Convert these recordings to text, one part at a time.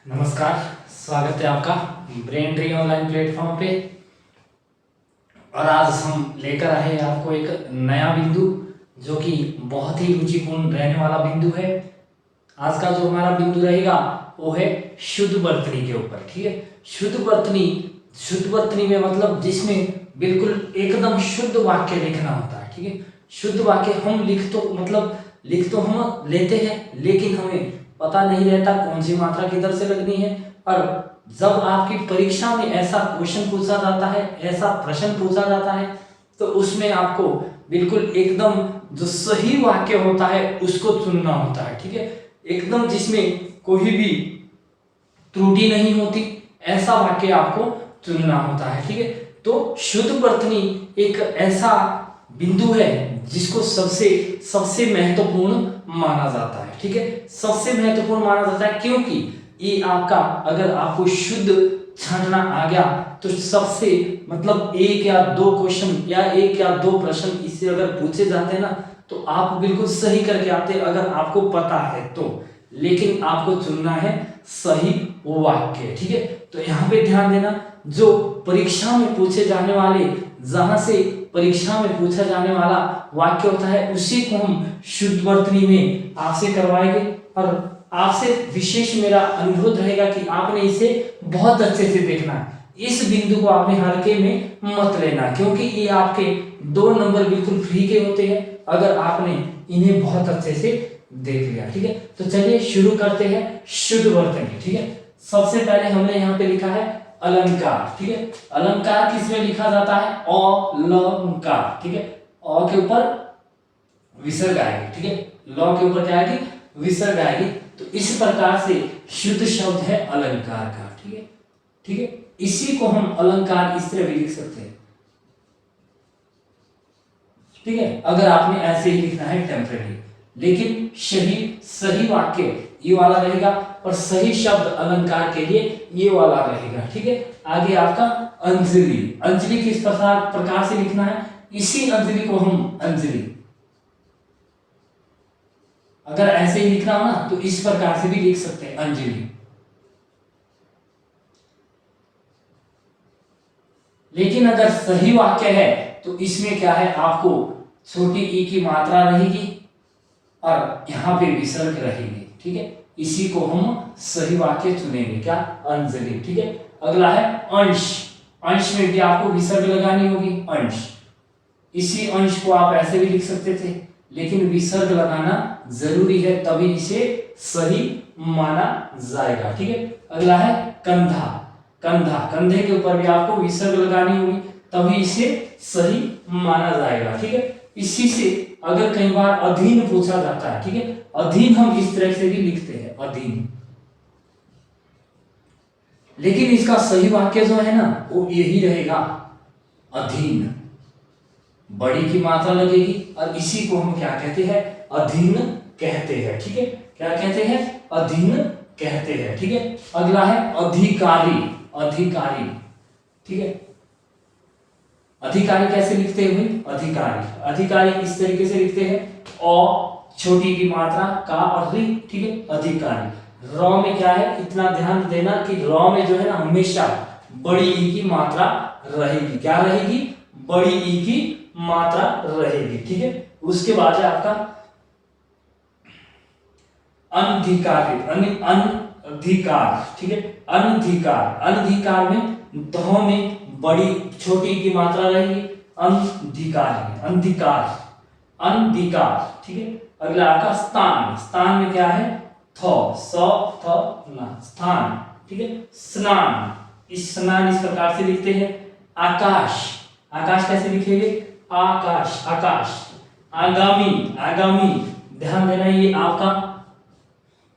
नमस्कार। स्वागत है आपका ब्रेन ट्री ऑनलाइन प्लेटफॉर्म पे। और आज हम लेकर आए हैं आपको एक नया बिंदु जो कि बहुत ही रुचिपूर्ण रहने वाला बिंदु है। आज का जो हमारा बिंदु रहेगा वो है शुद्ध वर्तनी के ऊपर। ठीक है, शुद्ध वर्तनी में मतलब जिसमें बिल्कुल एकदम शुद्ध वाक्य लिखना होता है। ठीक है, शुद्ध वाक्य हम लिख तो हम लेते हैं, लेकिन हमें पता नहीं रहता कौन सी मात्रा किधर से लगनी है। और जब आपकी परीक्षा में ऐसा क्वेश्चन पूछा जाता है, ऐसा प्रश्न पूछा जाता है, तो उसमें आपको बिल्कुल एकदम जो सही वाक्य होता है उसको चुनना होता है। ठीक है, एकदम जिसमें कोई भी त्रुटि नहीं होती, ऐसा वाक्य आपको चुनना होता है। ठीक है, तो शुद्ध वर्तनी एक ऐसा बिंदु है जिसको सबसे सबसे महत्वपूर्ण माना जाता है। ठीक है, सबसे महत्वपूर्ण माना जाता है क्योंकि ये आपका, अगर आपको शुद्ध छानना आ गया तो सबसे एक या दो क्वेश्चन या एक या दो प्रश्न इससे अगर पूछे जाते हैं ना तो आप बिल्कुल सही करके आते अगर आपको पता है तो। लेकिन आपको चुनना है सही वाक्य। ठीक है, तो यहाँ पे ध्यान देना, जो परीक्षा में पूछे जाने वाले, जहां से परीक्षा में पूछा जाने वाला वाक्य होता है उसी को हम शुद्ध वर्तनी में आपसे करवाएंगे। और आपसे विशेष मेरा अनुरोध रहेगा कि आपने इसे बहुत अच्छे से देखना है। इस बिंदु को आपने हल्के में मत लेना, क्योंकि ये आपके 2 नंबर बिल्कुल फ्री के होते हैं अगर आपने इन्हें बहुत अच्छे से देख लिया। ठीक है, तो चलिए शुरू करते हैं शुद्ध वर्तनी। ठीक है, सबसे पहले हमने यहाँ पे लिखा है अलंकार। ठीक है, अलंकार किसमें लिखा जाता है? अलंकार। ठीक है, अ के ऊपर विसर्ग आएगी। ठीक है, ल के ऊपर क्या आएगी? विसर्ग आएगी। तो इस प्रकार से शुद्ध शब्द है अलंकार का। ठीक है, ठीक है, इसी को हम अलंकार इस तरह भी लिख सकते हैं। ठीक है, अगर आपने ऐसे ही लिखना है टेम्परेरी, लेकिन सही वाक्य ये वाला रहेगा और सही शब्द अलंकार के लिए ये वाला रहेगा। ठीक है, आगे आपका अंजलि। अंजलि किस प्रकार से लिखना है? इसी अंजलि को हम अंजलि, अगर ऐसे ही लिखना हो ना तो इस प्रकार से भी लिख सकते हैं अंजलि। लेकिन अगर सही वाक्य है तो इसमें क्या है, आपको छोटी ई की मात्रा रहेगी और यहां पे विसर्ग रहेगी। ठीक है, इसी को हम सही वाक्य चुनेंगे, क्या? अंजलि। ठीक है, अगला है अंश। अंश में भी आपको विसर्ग लगानी होगी, अंश। इसी अंश को आप ऐसे भी लिख सकते थे, लेकिन विसर्ग लगाना जरूरी है, तभी इसे सही माना जाएगा। ठीक है, अगला है कंधा। कंधा, कंधे के ऊपर भी आपको विसर्ग लगानी होगी, तभी इसे सही माना जाएगा। ठीक है, इसी से अगर कई बार अधीन पूछा जाता है, ठीक है, अधीन हम इस तरह से भी लिखते हैं, अधीन। लेकिन इसका सही वाक्य जो है ना वो यही रहेगा, अधीन। बड़ी की मात्रा लगेगी और इसी को हम क्या कहते हैं? अधीन कहते हैं। ठीक है, क्या कहते हैं? अधीन कहते हैं। ठीक है, अगला है अधिकारी। अधिकारी, ठीक है, अधिकारी कैसे लिखते हैं भाई? अधिकारी, अधिकारी इस तरीके से लिखते हैं, अ छोटी की मात्रा का और री। ठीक है, अधिकारी। र में क्या है, इतना ध्यान देना कि र में जो है ना हमेशा बड़ी ई की मात्रा रहेगी। क्या रहेगी? बड़ी ई की मात्रा रहेगी। ठीक है, उसके बाद है आपका अनधिकारी, अनधिकार। ठीक है, अनधिकार। अनधिकार में ध में बड़ी छोटी की मात्रा रहेगी, अनधिकारी, अंधिकार, अनधिकार। ठीक है, अगला आपका स्थान। स्थान में क्या है? थ, स, थ, न, स्थान। ठीक है, स्नान। इस स्नान इस प्रकार से लिखते हैं। आकाश। आकाश कैसे लिखेंगे? आकाश, आकाश। आगामी, आगामी, ध्यान देना, ये आपका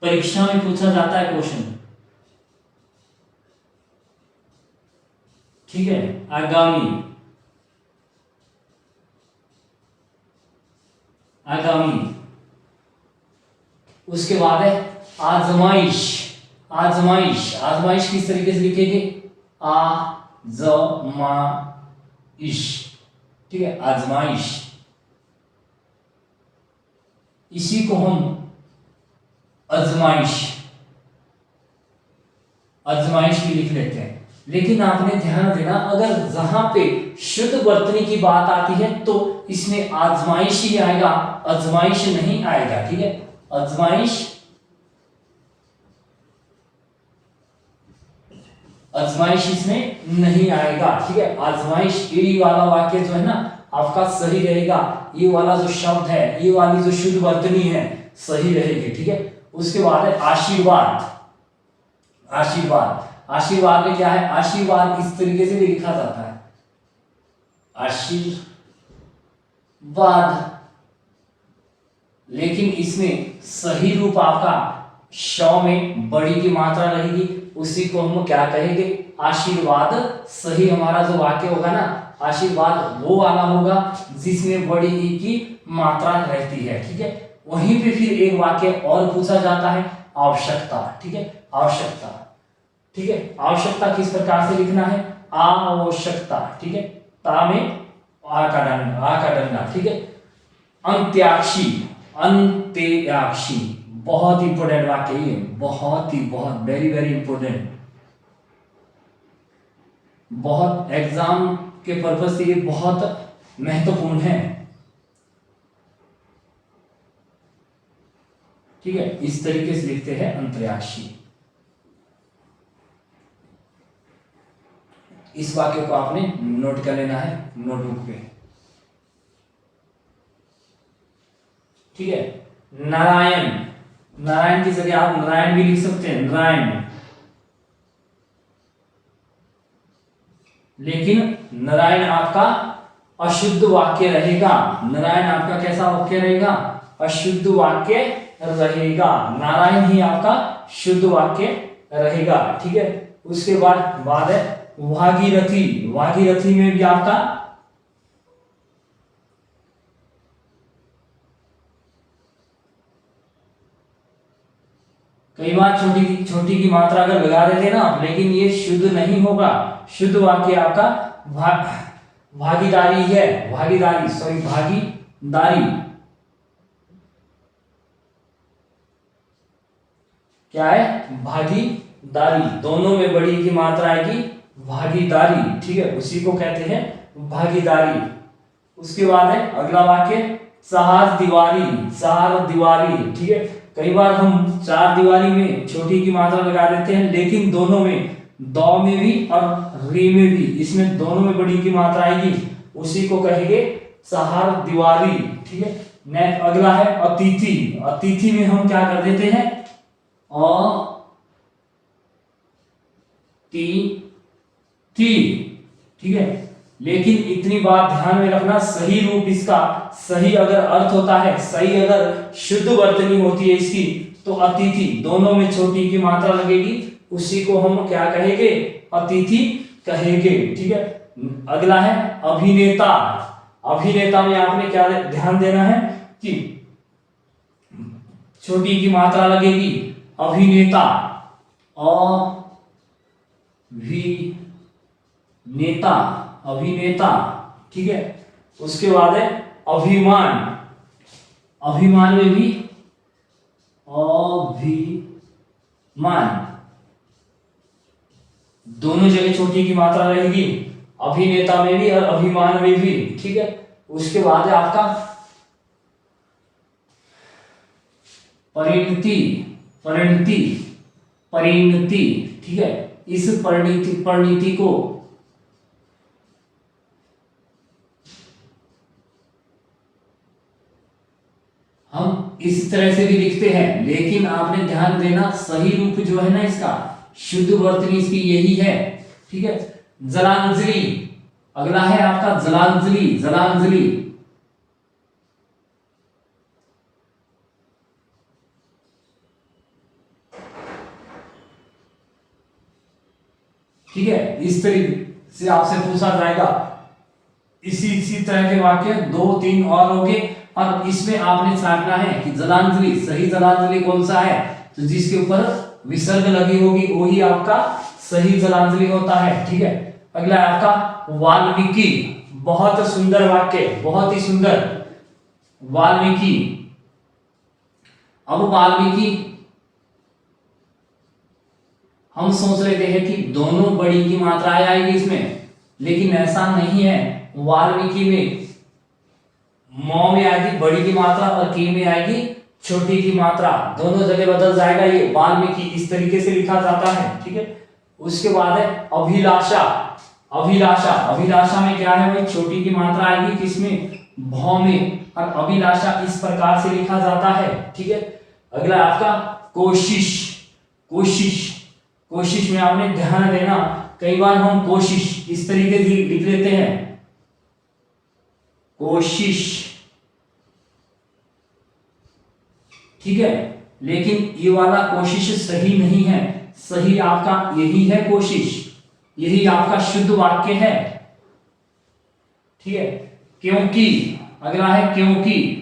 परीक्षा में पूछा जाता है क्वेश्चन। ठीक है, आगामी, आगामी। उसके बाद है आजमाइश। आजमाइश, आजमाइश किस तरीके से लिखेंगे? आजमाइश। ठीक है, आजमाइश। इसी को हम अजमाइश आजमाइश भी लिख लेते हैं। लेकिन आपने ध्यान देना, अगर जहां पे शुद्ध वर्तनी की बात आती है तो इसमें आजमाइश ही आएगा, आजमाइश नहीं आएगा। ठीक है, आजमाइश आजमाइश इसमें नहीं आएगा। ठीक है, आजमाइश ईडी वाला वाक्य जो है ना आपका सही रहेगा। ये वाला जो शब्द है, ये वाली जो शुद्ध वर्तनी है सही रहेगी। ठीक है, उसके बाद है आशीर्वाद। आशीर्वाद, आशीर्वाद में क्या है, आशीर्वाद इस तरीके से भी लिखा जाता है, आशीर्वाद, लेकिन इसमें सही रूप आपका श में बड़ी की मात्रा रहेगी, उसी को हम क्या कहेंगे, आशीर्वाद। सही हमारा जो वाक्य होगा ना, आशीर्वाद वो वाला होगा जिसमें बड़ी ई की मात्रा रहती है। ठीक है, वहीं पे फिर एक वाक्य और पूछा जाता है, आवश्यकता। ठीक है, आवश्यकता। ठीक है, आवश्यकता किस प्रकार से लिखना है, आवश्यकता। ठीक है, ता में आ का डंडा। ठीक है, अंत्याक्षी, अंत्याक्षी बहुत इंपोर्टेंट वाक्य ये, बहुत वेरी वेरी इंपोर्टेंट, बहुत एग्जाम के पर्पज से ये बहुत महत्वपूर्ण है। ठीक है, इस तरीके से लिखते हैं अंतर्याक्षी। इस वाक्य को आपने नोट कर लेना है नोटबुक पे। ठीक है, नारायण, नारायण की जगह आप नारायण भी लिख सकते हैं, नारायण। लेकिन नारायण आपका अशुद्ध वाक्य रहेगा। नारायण आपका कैसा वाक्य रहेगा, अशुद्ध वाक्य रहेगा। नारायण ही आपका शुद्ध वाक्य रहेगा। ठीक है, उसके बाद है भागीरथी। भागीरथी में भी आपका कई बार छोटी की मात्रा अगर लगा देते ना, लेकिन ये शुद्ध नहीं होगा। शुद्ध वाक्य आपका भागीदारी है, भागीदारी, सॉरी भागीदारी। क्या है, भागीदारी। दोनों में बड़ी की मात्रा आएगी भागीदारी। ठीक है, उसी को कहते हैं भागीदारी। उसके बाद है अगला वाक्य चार दीवारी, चार दीवारी। ठीक है, कई बार हम चार दीवारी में छोटी की मात्रा लगा देते हैं, लेकिन दोनों में, दौ में भी और री में भी, इसमें दोनों में बड़ी की मात्रा आएगी, उसी को कहेंगे चार दीवारी। ठीक है, नेक्स्ट अगला है अतिथि। अतिथि में हम क्या कर देते हैं, ती। ठीक है, लेकिन इतनी बात ध्यान में रखना, सही रूप इसका, सही अगर अर्थ होता है, सही अगर शुद्ध वर्तनी होती है इसकी, तो अतिथि, दोनों में छोटी की मात्रा लगेगी, उसी को हम क्या कहेंगे, अतिथि कहेंगे। ठीक है, अगला है अभिनेता। अभिनेता में आपने क्या ध्यान देना है कि छोटी की मात्रा लगेगी, अभिनेता, अभिनेता, अभिनेता। ठीक है, उसके बाद है अभिमान। अभिमान में भी अभिमान, दोनों जगह छोटी की मात्रा रहेगी, अभिनेता में भी और अभिमान में भी। ठीक है, उसके बाद है आपका परिणति। परिणति, परिणति। ठीक है, इस परिणति को हम इस तरह से भी लिखते हैं, लेकिन आपने ध्यान देना, सही रूप जो है ना इसका, शुद्ध वर्तनी इसकी यही है। ठीक है, जलांजलि। अगला है आपका जलांजलि, जलांजलि। ठीक है, इस तरीके से आपसे पूछा जाएगा। इसी तरह के वाक्य 2-3 और होंगे, और इसमें आपने छांटना है कि जलांजलि, सही जलांजलि कौन सा है, तो जिसके ऊपर विसर्ग लगी होगी वही आपका सही जलांजलि होता है। ठीक है, अगला है आपका वाल्मीकि। बहुत सुंदर वाक्य, बहुत ही सुंदर, वाल्मीकि। अब वाल्मीकि हम सोच लेते हैं कि दोनों बड़ी की मात्राएं आएगी इसमें, लेकिन ऐसा नहीं है। वाल्मीकि में म में आएगी बड़ी की मात्रा और की में आएगी छोटी की मात्रा, दोनों जगह बदल जाएगा। ये वाल्मीकि इस तरीके से लिखा जाता है, ठीक है। उसके बाद है अभिलाषा। अभिलाषा, अभिलाषा में क्या है भाई, छोटी की मात्रा आएगी किसमें, भ में, और अभिलाषा इस प्रकार से लिखा जाता है, ठीक है। अगला आपका कोशिश। कोशिश, कोशिश में आपने ध्यान देना, कई बार हम कोशिश इस तरीके से लिख लेते हैं, कोशिश, ठीक है। लेकिन ये वाला कोशिश सही नहीं है, सही आपका यही है कोशिश, यही आपका शुद्ध वाक्य है, ठीक है। क्योंकि, अगला है क्योंकि।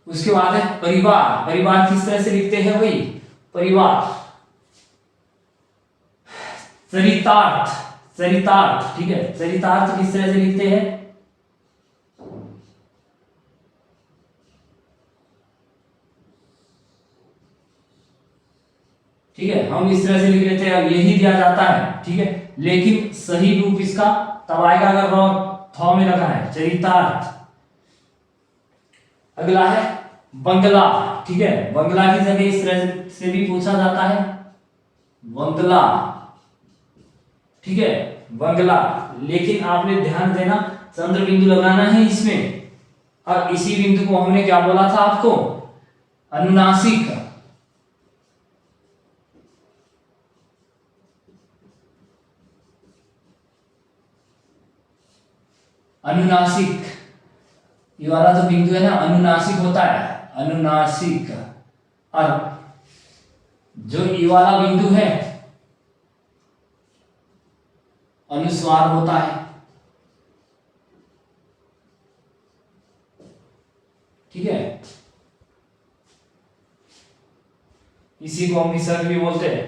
उसके बाद है परिवार। परिवार किस तरह से लिखते हैं भाई, परिवार। चरितार्थ, चरितार्थ, ठीक है। चरितार्थ किस तरह से लिखते हैं, ठीक है, हम इस तरह से लिख लेते हैं, यही दिया जाता है, ठीक है। लेकिन सही रूप इसका तब आएगा अगर थ में लगा है, चरितार्थ। अगला है बंगला, ठीक है। बंगला की जगह इस तरह से भी पूछा जाता है, बंगला, ठीक है, बंगला। लेकिन आपने ध्यान देना, चंद्र बिंदु लगाना है इसमें, और इसी बिंदु को हमने क्या बोला था आपको, अनुनासिक। अनुनासिक, ये वाला जो बिंदु है ना, अनुनासिक होता है, अनुनासिक। और जो ये वाला बिंदु है, अनुस्वार होता है, ठीक है। इसी को हम विसर्ग भी बोलते हैं।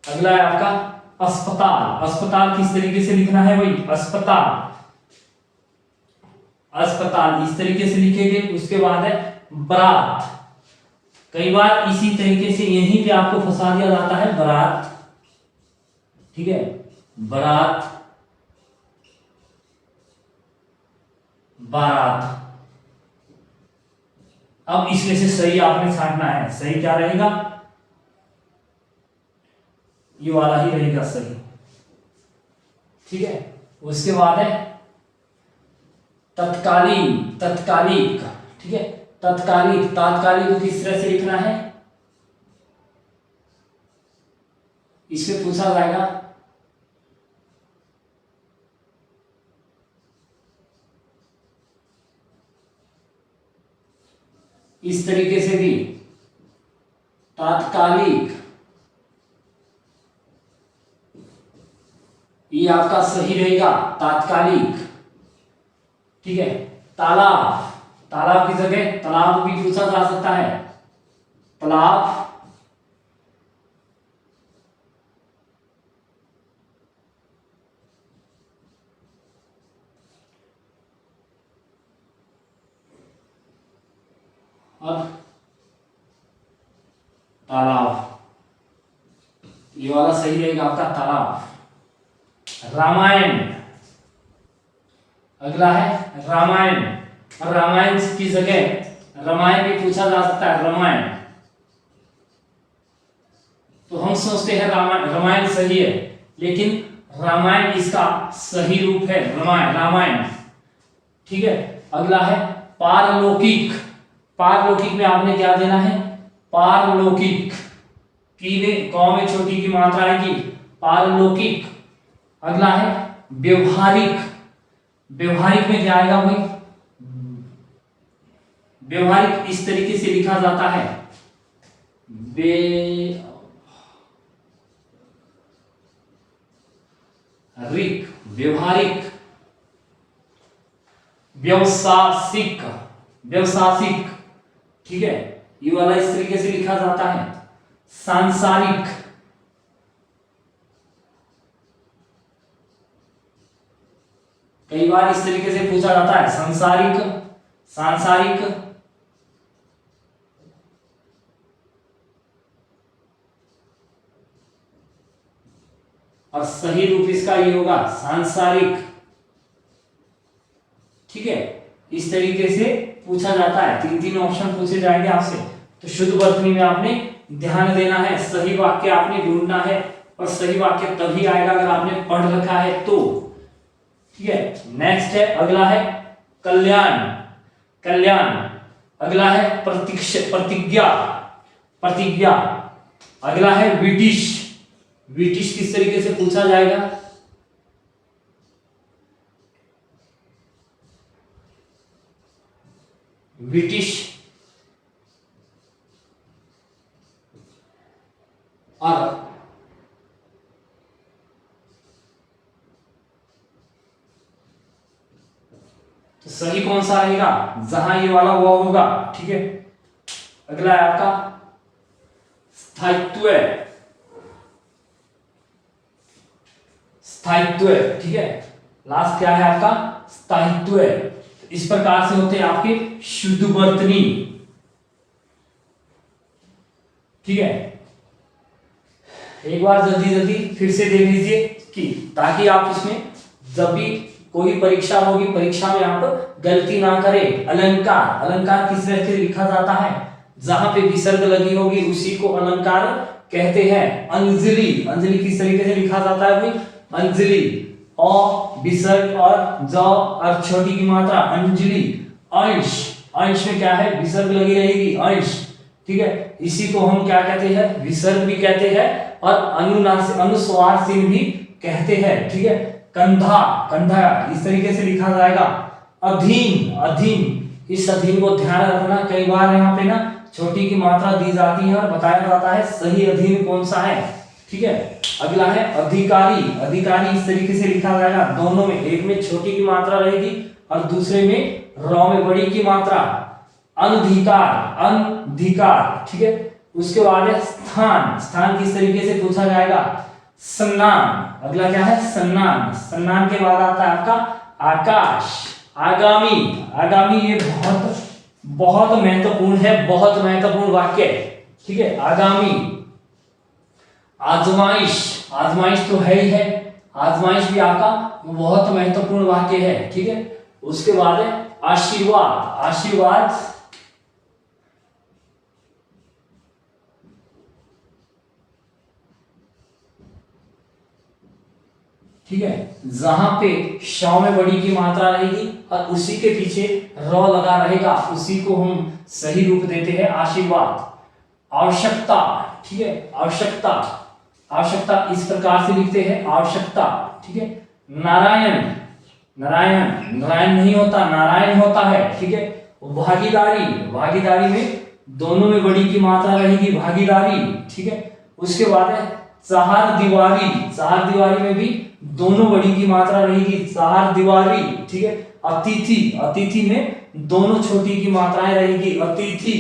अगला है आपका अस्पताल। अस्पताल किस तरीके से लिखना है भाई, अस्पताल, अस्पताल इस तरीके से लिखेंगे। उसके बाद है बारात। कई बार इसी तरीके से यहीं पे आपको फंसा दिया जाता है, बारात, ठीक है, बारात, बारात। अब इसमें से सही आपने छांटना है, सही क्या रहेगा, ये वाला ही रहेगा सही, ठीक है। उसके बाद है तत्कालीन, तत्कालिक, ठीक है, तत्कालिक। तात्कालिक को किस तरह से लिखना है, इससे पूछा जाएगा, इस तरीके से भी तात्कालिक, ये आपका सही रहेगा, तात्कालिक, ठीक है। तालाब, तालाब की जगह तालाब भी पूछा जा सकता है, तालाब। और तालाब, ये वाला सही रहेगा आपका, तालाब। रामायण, अगला है रामायण। और रामायण की जगह रामायण भी पूछा जा सकता है, रामायण। तो हम सोचते हैं रामायण, रामायण सही है, लेकिन रामायण इसका सही रूप है, रामायण, रामायण, ठीक है। अगला है पारलौकिक। पारलौकिक में आपने क्या देना है, पारलौकिक, की में क में छोटी की मात्रा आएगी, पारलौकिक। अगला है व्यवहारिक। व्यवहारिक में क्या आएगा भाई, व्यवहारिक इस तरीके से लिखा जाता है, व्यवहारिक, व्यवहारिक। व्यवसायिक, व्यवसायिक, ठीक है, ये वाला इस तरीके से लिखा जाता है, सांसारिक। कई बार इस तरीके से पूछा जाता है, सांसारिक, सांसारिक। और सही रूप इसका ये होगा सांसारिक। ठीक है, इस तरीके से पूछा जाता है, 3 ऑप्शन पूछे जाएंगे आपसे। तो शुद्ध वर्तनी में आपने ध्यान देना है, सही वाक्य आपने ढूंढना है, और सही वाक्य तभी आएगा अगर आपने पढ़ रखा है तो। ठीक है, नेक्स्ट है, अगला है कल्याण। कल्याण अगला है प्रतिज्ञा। प्रतिज्ञा अगला है विटिश। विटिश किस तरीके से पूछा जाएगा? विटिश और तो सही कौन सा रहेगा? जहां ये वाला हुआ होगा। ठीक है, अगला है आपका स्थायित्व। स्थायित्व, ठीक है, लास्ट क्या है आपका? स्थायित्व। इस प्रकार से होते हैं आपके शुद्ध वर्तनी। ठीक है, एक बार जल्दी जल्दी फिर से देख लीजिए कि ताकि आप इसमें जब भी कोई परीक्षा होगी, परीक्षा में आप गलती ना करें। अलंकार, अलंकार किस तरह से लिखा जाता है? जहां पे विसर्ग लगी होगी उसी को अलंकार कहते हैं। अंजलि, अंजलि किस तरीके से लिखा जाता है भाई? अंजलि, अ विसर्ग और ज और छोटी की मात्रा अंजलि। अंश, अंश में क्या है? विसर्ग लगी रहेगी, अंश। ठीक है, इसी को हम क्या कहते हैं? विसर्ग भी कहते हैं और अनुस्वार चिन्ह भी कहते हैं। ठीक है, कंधा, कंधा इस तरीके से लिखा जाएगा। अधीन, अधीन, इस अधीन को ध्यान रखना, कई बार यहाँ पे ना छोटी की मात्रा दी जाती है और बताया जाता है सही अधीन कौन सा है। ठीक है, अगला है अधिकारी। अधिकारी इस तरीके से लिखा जाएगा, दोनों में, एक में छोटी की मात्रा रहेगी और दूसरे में र में बड़ी की मात्रा। अनधिकार, अनधिकार। ठीक है, उसके बाद है स्थान। स्थान किस तरीके से पूछा जाएगा? सम्मान। अगला क्या है? सम्मान। सम्मान के बाद आता है आपका आकाश। आगामी, आगामी ये बहुत बहुत महत्वपूर्ण है, बहुत महत्वपूर्ण वाक्य। ठीक है, आगामी। आजमाइश, आजमाइश तो है ही है, आजमाइश भी आपका बहुत महत्वपूर्ण वाक्य है। ठीक है, उसके बाद है आशीर्वाद। आशीर्वाद ठीक है, जहां पे श में बड़ी की मात्रा रहेगी और उसी के पीछे र लगा रहेगा, उसी को हम सही रूप देते हैं आशीर्वाद। आवश्यकता, ठीक है, आवश्यकता, आवश्यकता इस प्रकार से लिखते हैं, आवश्यकता। ठीक है, नारायण, नारायण, नारायण नहीं होता, नारायण होता है। ठीक है, भागीदारी, भागीदारी में दोनों में बड़ी की मात्रा रहेगी, भागीदारी। ठीक है, उसके बाद है चार दीवारी। चार दीवारी में भी दोनों बड़ी की मात्रा रहेगी, चार दीवारी। ठीक है, अतिथि, अतिथि में दोनों छोटी की मात्राएं रहेगी, अतिथि।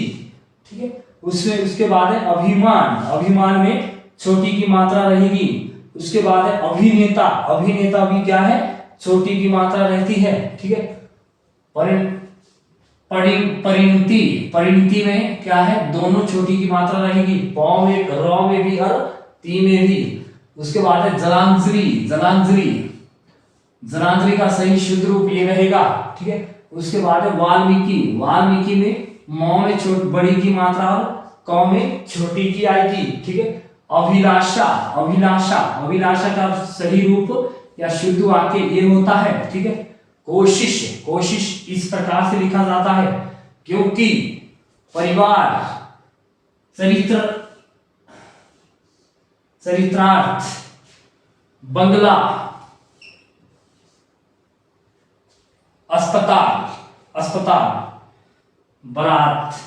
ठीक है, उसमें उसके बाद है अभिमान। अभिमान में छोटी की मात्रा रहेगी। उसके बाद है अभिनेता। अभिनेता भी क्या है? छोटी की मात्रा रहती है। ठीक है, परिणति, परिणति में क्या है? दोनों छोटी की मात्रा रहेगी, प में, र में भी और ती में भी। उसके बाद है जलांजलि। जलांजलि, जलांजलि का सही शुद्ध रूप ये रहेगा। ठीक है, उसके बाद है वाल्मीकि। वाल्मीकि में म में बड़ी की मात्रा और क में छोटी की आएगी। ठीक है, अभिलाषा। अभिलाषा, अभिलाषा का सही रूप या शुद्ध वाक्य ये होता है। ठीक है, कोशिश, कोशिश इस प्रकार से लिखा जाता है क्योंकि परिवार, चरित्र, चरित्रार्थ, बंगला, अस्पताल, अस्पताल, बारात,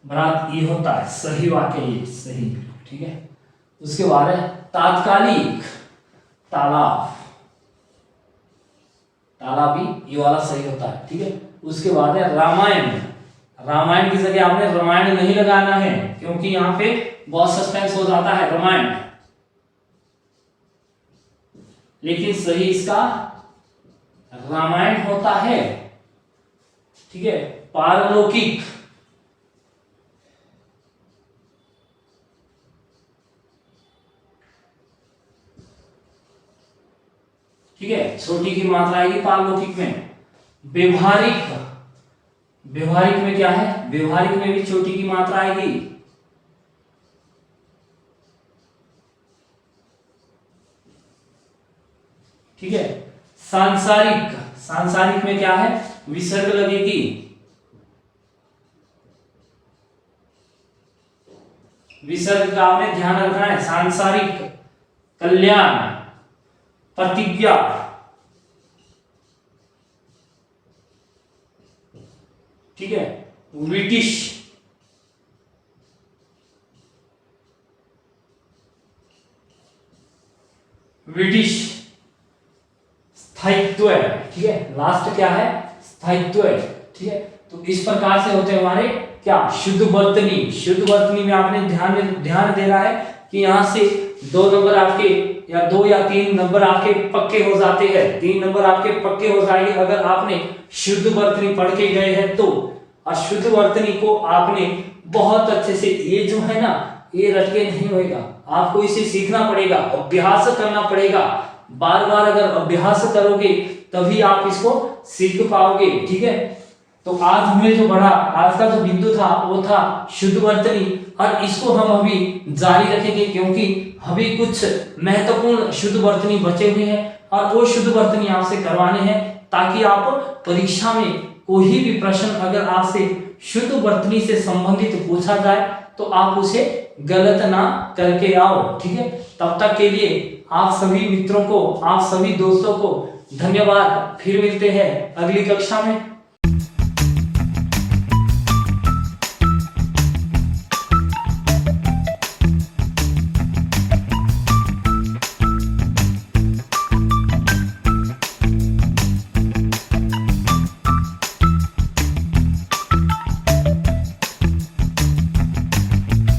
बारात ये होता है सही वाक्य, ये सही। ठीक है, उसके बाद है तात्कालिक, तालाब, तालाब भी ये वाला सही होता है। ठीक है, उसके बाद है रामायण। रामायण की जगह आपने रामायण नहीं लगाना है क्योंकि यहाँ पे बहुत सस्पेंस हो जाता है, रामायण। लेकिन सही इसका रामायण होता है। ठीक है, पारलौकिक, ठीक है, छोटी की मात्रा आएगी पारलौकिक में। व्यवहारिक, व्यवहारिक में क्या है, व्यवहारिक में भी छोटी की मात्रा आएगी। ठीक है, सांसारिक, सांसारिक में क्या है, विसर्ग लगेगी। विसर्ग का आपने ध्यान रखना है। सांसारिक, कल्याण, प्रतिज्ञा, ठीक है, ब्रिटिश, ब्रिटिश, स्थायित्व, ठीक है, लास्ट क्या है, स्थायित्व। ठीक है, तो इस प्रकार से होते हैं हमारे क्या, शुद्ध वर्तनी। शुद्ध वर्तनी में आपने ध्यान देना है कि यहां से 2 नंबर आपके या 2 या 3 नंबर आपके पक्के हो जाते हैं। 3 नंबर आपके पक्के हो जाएंगे अगर आपने शुद्ध वर्तनी पढ़ के गए हैं तो। अशुद्ध वर्तनी को आपने बहुत अच्छे से, ये जो है ना, ये रट के नहीं होएगा, आपको इसे सीखना पड़ेगा, अभ्यास करना पड़ेगा। बार बार अगर अभ्यास करोगे तभी आप इसको सीख पाओगे। ठीक है, तो आज हमने जो पढ़ा, आज का जो बिंदु था वो था शुद्ध वर्तनी, और इसको हम अभी जारी रखेंगे क्योंकि अभी कुछ महत्वपूर्ण शुद्ध वर्तनी बचे हुए हैं और वो शुद्ध वर्तनी आपसे करवाने हैं ताकि आप परीक्षा में कोई भी प्रश्न अगर आपसे शुद्ध वर्तनी से संबंधित पूछा जाए तो आप उसे गलत ना करके आओ। ठीक है, तब तक के लिए आप सभी मित्रों को, आप सभी दोस्तों को धन्यवाद। फिर मिलते हैं अगली कक्षा में।